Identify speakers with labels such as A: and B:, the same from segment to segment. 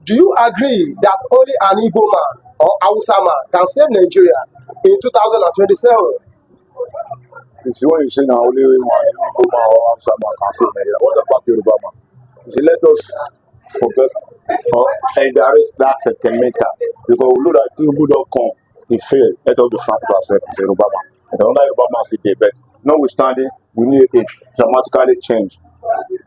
A: Do you agree that only an Igbo man or Hausa man can save Nigeria in 2027?
B: You see, when you say now only one Igbo man or someone can say Nigeria, what about Yoruba man? You see, let us forget or encourage that sentimental because we know that Tinubu don't come, he failed. Let us be frank with ourselves as Yoruba man. And another Yoruba man is the but notwithstanding, we need a dramatically change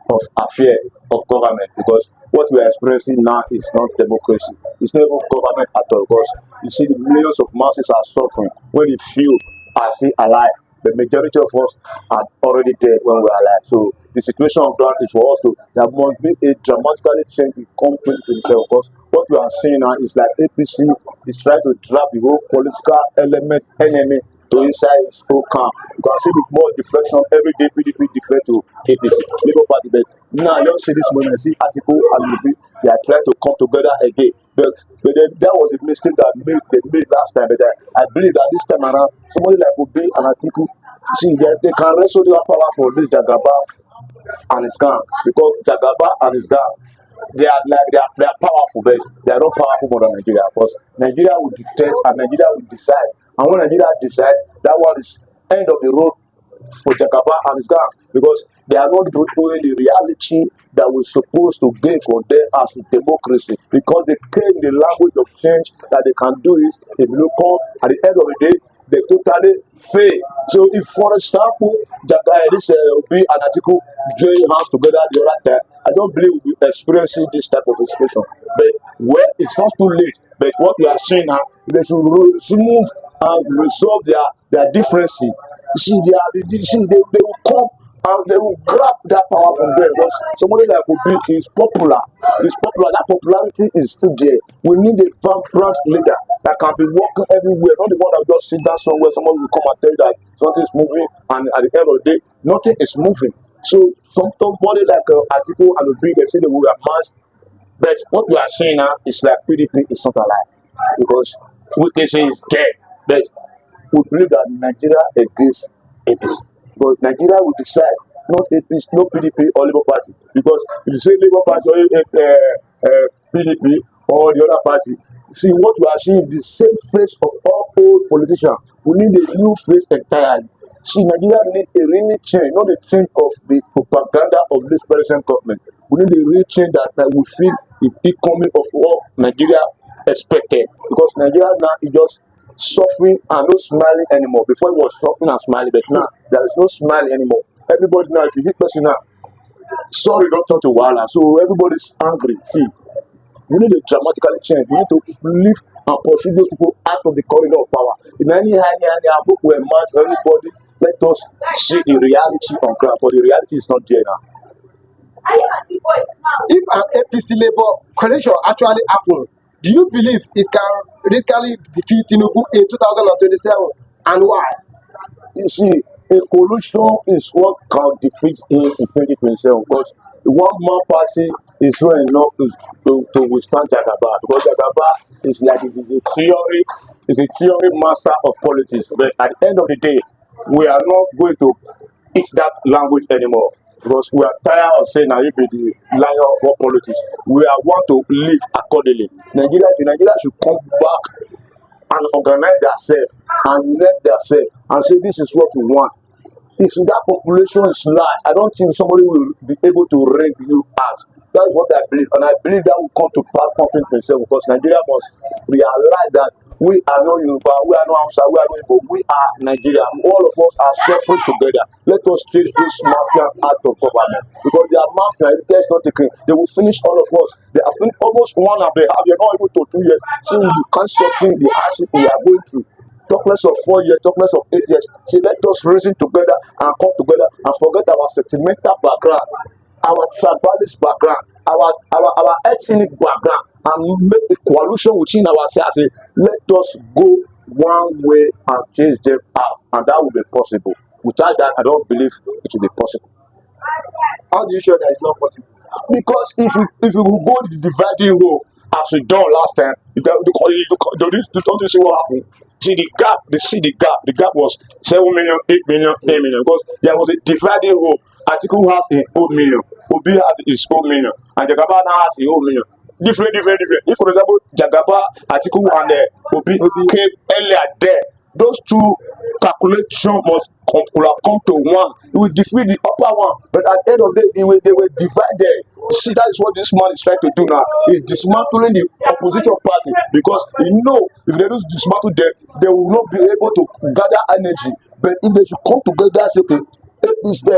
B: of affair of government because what we are experiencing now is not democracy. It's not even government at all because you see the millions of masses are suffering when the few are still alive. The majority of us are already dead when we are alive. So the situation of ground is for us to there must be a dramatically change in come 2027 because what we are seeing now is like APC is trying to drop the whole political element enemy to inside his whole camp. You can see the more deflection every day PDP deflect to APC, Labour Party. But now I don't see this moment. I see Atiku and Obi, they are trying to come together again. But then, that was a mistake that they made last time. But I believe that this time around, somebody like Obi and Atiku, see, they can wrestle the power for this Jagaba and his gang because Jagaba and his gang they are powerful, but they are not powerful more than Nigeria because Nigeria will dictate and Nigeria will decide. And when Nigeria decide, that one is end of the road for Jagaba and his gang because they are not doing the reality that we're supposed to gain from them as a democracy because they claim the language of change that they can do it if you come at the end of the day they totally fail. So if for example this Obi and Atiku join hands together the other time, I don't believe we'll be experiencing this type of situation. But well, it's not too late. But what we are seeing now, they should remove and resolve their differences. See, they will come and they will grab that power from them. Because somebody like Obi is popular. Is popular. That popularity is still there. We need a vibrant leader that can be walking everywhere. Not the one that just sit down somewhere. Someone will come and tell you that something is moving, and at the end of the day, nothing is moving. So somebody like Atiku and Obi, they say they will march. But what we are seeing now is like PDP is not alive because we can say is dead. But we believe that Nigeria against APC. Because Nigeria will decide, not APC, no PDP or Labour Party. Because if you say Labour Party or PDP or the other party, see what we are seeing the same face of all old politicians. We need a new face entirely. See, Nigeria need a real change, not a change of the propaganda of this present government. We need a real change that we feel the economy of what Nigeria expected. Because Nigeria now is just suffering and no smiling anymore. Before it was suffering and smiling, but now there is no smiling anymore. Everybody now, if you hit person now, sorry, don't talk to Wala. So everybody's angry. See, we need to dramatically change. We need to live and pursue those people out of the corridor of power. In any book where match for anybody, let us see the reality on ground. But the reality is not there now.
A: If an APC Labour coalition actually happen, do you believe it can radically defeat Tinubu in 2027? And why?
B: You see, a coalition is what can defeat him in 2027 because the one man party is not enough to withstand Jagaba because Jagaba is like is a theory master of politics. But at the end of the day, we are not going to teach that language anymore because we are tired of saying that you be the lion of all politics. We are want to live accordingly. Nigeria should come back and organize themselves and unite themselves and say this is what we want. If that population is large, I don't think somebody will be able to rank you out. That's what I believe, and I believe that will come to pass something to itself because Nigeria must realize that we are not Yoruba, we are not Hausa, we are not Igbo, we are Nigeria. All of us are suffering together. Let us take this mafia out of government because they are mafia. If there's not taken, they will finish all of us. They are almost one and they have. You're not able to 2 years. See, you can't suffer the hardship we are going through. Talk less of 4 years, talk less of 8 years. See, let us reason together and come together and forget our sentimental background, our tribalist background, our ethnic background, and make a coalition within ourselves. Let us go one way and change them out, and that will be possible. Without that, I don't believe it will be possible.
A: How do you show that it's not possible?
B: Because if we go the dividing role as we done last time, don't you see what happened? See the gap, the gap was 7 million, 8 million, 10 million. Because there was a dividing role. Atiku has his own million, Obi has his own million, and Jagaba now has his own million. different. If, for example, Jagaba, Atiku, and Obi came earlier there, those two calculations must could have come to one. It will defeat the upper one, but at the end of the day, they were divided. See, that is what this man is trying to do now. He's dismantling the opposition party because he know if they don't dismantle them, they will not be able to gather energy. But if they should come together, say, okay, if it's the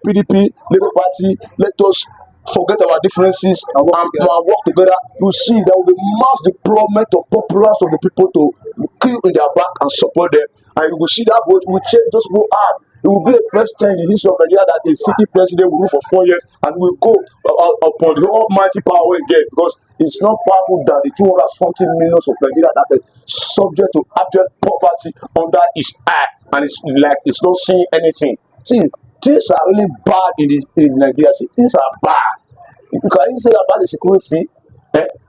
B: PDP, Labour Party, let us forget our differences and work together. You see, there will be mass deployment of populace of the people to kill in their back and support them. And you will see that vote will change, just go out. It will be a first time in the history of Nigeria that a city president will rule for 4 years and will go upon the almighty power again, because it's not powerful than the 240 millions of Nigeria that are subject to abject poverty under his eye, and it's like it's not seeing anything. See, things are really bad in Nigeria. See, things are bad. You can even say about the security,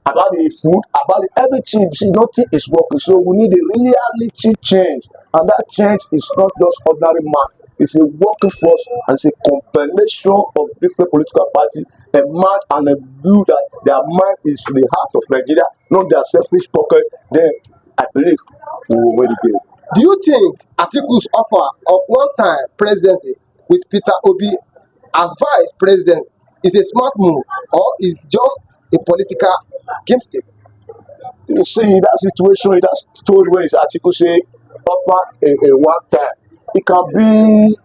B: about the food, about everything. See, nothing is working. So we need a reality change, and that change is not just ordinary man. It's a working force, and it's a combination of different political parties, a man and a view that their mind is the heart of Nigeria, not their selfish pocket. Then I believe we will win the game.
A: Do you think Atiku's offer of one-time presidency with Peter Obi as vice president is a smart move, or is just a political gimmick?
B: You see, that situation, that's told when Atiku say offer a one-time. It can be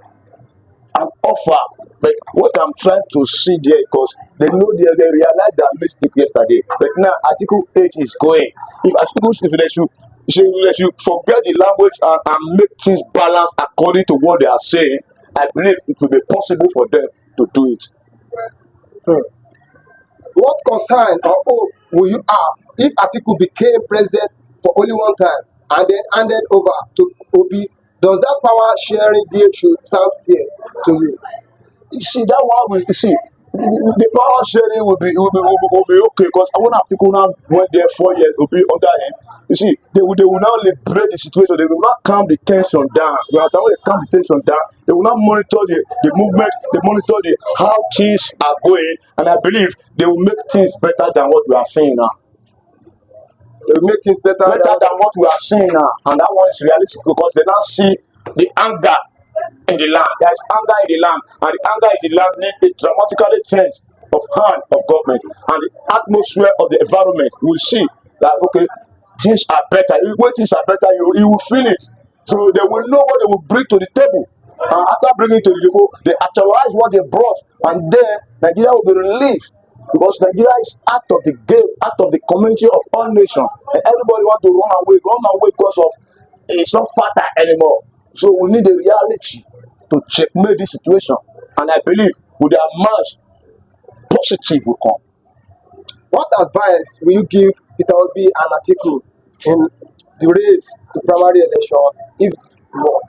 B: an offer, but what I'm trying to see there, because they know they realized their mistake yesterday. But now Atiku age is going. If Atiku, if they should forget the language and make things balance according to what they are saying, I believe it will be possible for them to do it.
A: What concern or hope will you have if Atiku became president for only one time and then handed over to Obi? Does that power sharing deal should sound fair to you?
B: You see, that one will, you see, the power sharing will be okay, because I want Atiku now went there 4 years, will be under him. You see, they will now liberate the situation. They will not calm the tension down. When they calm the tension down, they will not monitor the movement, they monitor how things are going, and I believe they will make things better than what we are seeing now.
A: They will make things better
B: than what we are seeing now, and that one is realistic because they now see the anger in the land. There is anger in the land, and the anger in the land needs a dramatically change of hand of government, and the atmosphere of the environment. We will see that okay, things are better. When things are better, you will feel it. So they will know what they will bring to the table, and after bringing it to the table, they actualize what they brought, and then Nigeria will be relieved. Because Nigeria is out of the game, out of the community of all nations, and everybody want to run away because of it's not fatter anymore. So we need a reality to checkmate this situation, and I believe with their march, positive will come.
A: What advice will you give Peter Obi and Atiku in the race to primary election if you won?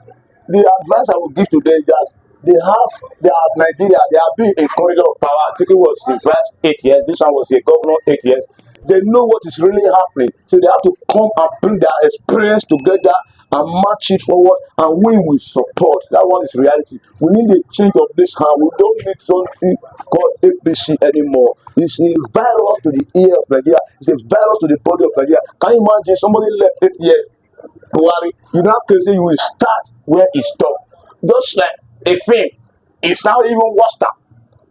B: The advice I will give to them is that they are Nigeria, they have been a corridor of power. Atiku was the vice 8 years, this one was the governor 8 years. They know what is really happening, so they have to come and bring their experience together and match it forward, and we will support. That one is reality. We need a change of this hand. We don't need something called APC anymore. It's a virus to the ear of Nigeria. It's a virus to the body of Nigeria. Can you imagine somebody left 8 years? Buhari, you now can say you will start where he stopped. Just like a film, it's now even worse now.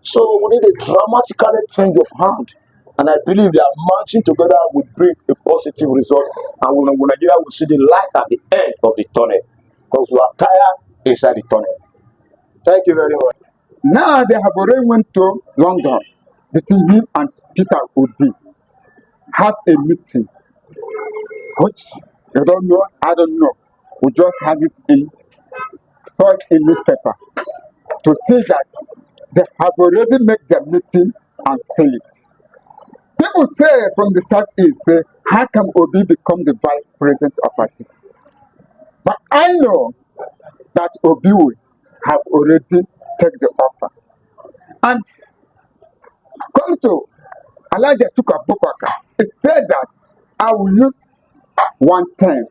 B: So we need a dramatically change of hand, and I believe they are marching together will bring a positive result, and Nigeria will see the light at the end of the tunnel, because we are tired inside the tunnel.
A: Thank you very much.
C: Now they have already went to London between him and Peter Obi, have a meeting, which they don't know, I don't know. We just had it saw it in newspaper to see that they have already made their meeting and say it. People say from the southeast, say, how can Obi become the vice president of Atiku? But I know that Obi will have already taken the offer. And according to Elijah Tuka Bobaka, he said that I will use one term.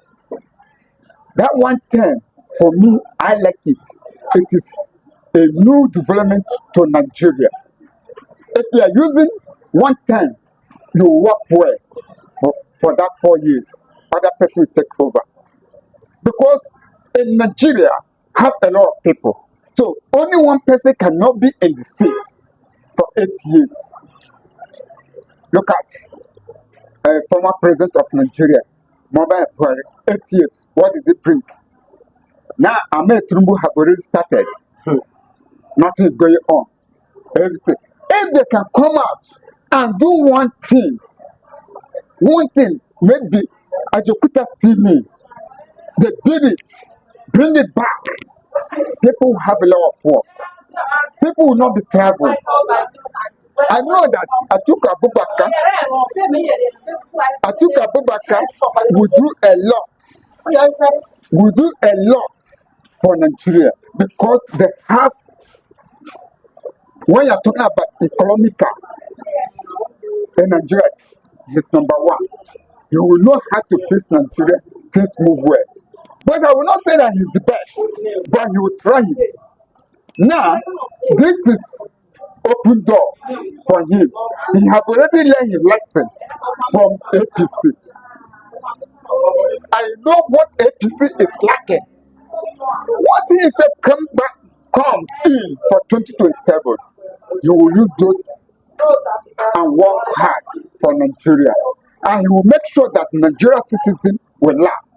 C: That one term, for me, I like it. It is a new development to Nigeria. If you are using one term, you work well for that 4 years. Other person will take over. Because in Nigeria, have a lot of people. So only one person cannot be in the seat for 8 years. Look at former president of Nigeria, Muhammadu Buhari, 8 years. What did it bring? Now, Ahmed Tinubu have already started. Nothing is going on. Everything. If they can come out and do one thing, maybe Ajokuta still need. They did it. Bring it back. People will have a lot of work. People will not be traveling. I know that Atiku Abubakar will do a lot. Will do a lot for Nigeria because they have. When you're talking about economical in Nigeria, he's number one. You will know how to face Nigeria. Things move well. But I will not say that he's the best, but he will try it. Now, this is open door for him. He have already learned his lesson from APC. I know what APC is lacking. Once he said come in for 2027, you will use those and work hard for Nigeria. And he will make sure that Nigeria citizens will last.